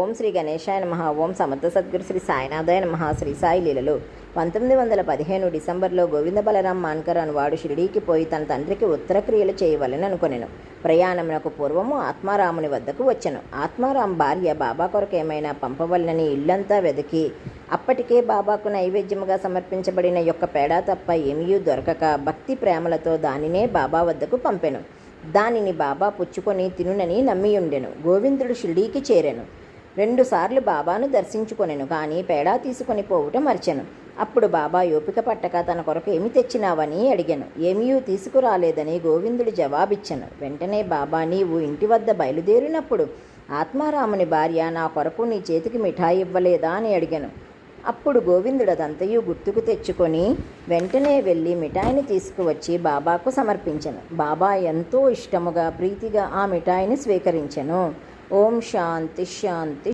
ఓం శ్రీ గణేశాయ నమః. ఓం సమర్థ సద్గురు శ్రీ సాయినాథాయ నమః. శ్రీ సాయి లీలలు 1915 డిసెంబర్లో గోవింద బలరాం మాన్కర్ అనువాడు షిరిడీకి పోయి తన తండ్రికి ఉత్తర క్రియలు చేయవలని అనుకొనెను. ప్రయాణమునకు పూర్వము ఆత్మారాముని వద్దకు వచ్చెను. ఆత్మారాం భార్య బాబా కొరకు ఏమైనా పంపవలనని ఇల్లంతా వెదికి అప్పటికే బాబాకు నైవేద్యముగా సమర్పించబడిన యొక్క పేడ తప్ప ఏమీ దొరకక భక్తి ప్రేమలతో దానినే బాబా వద్దకు పంపెను. దానిని బాబా పుచ్చుకొని తినునని నమ్మియుండెను. గోవిందుడు షిరిడీకి చేరెను. 2 సార్లు బాబాను దర్శించుకొనెను. కానీ పేడా తీసుకొని పోవుట మర్చెను. అప్పుడు బాబా ఓపిక పట్టక తన కొరకు ఏమి తెచ్చినావని అడిగాను. ఏమీ తీసుకురాలేదని గోవిందుడు జవాబిచ్చెను. వెంటనే బాబా, నీవు ఇంటి వద్ద బయలుదేరినప్పుడు ఆత్మారాముని భార్య నా కొరకు నీ చేతికి మిఠాయి ఇవ్వలేదా అని అడిగాను. అప్పుడు గోవిందుడు అదంతయు గుర్తుకు తెచ్చుకొని వెంటనే వెళ్ళి మిఠాయిని తీసుకువచ్చి బాబాకు సమర్పించెను. బాబా ఎంతో ఇష్టముగా ప్రీతిగా ఆ మిఠాయిని స్వీకరించెను. ఓం శాంతి శాంతి.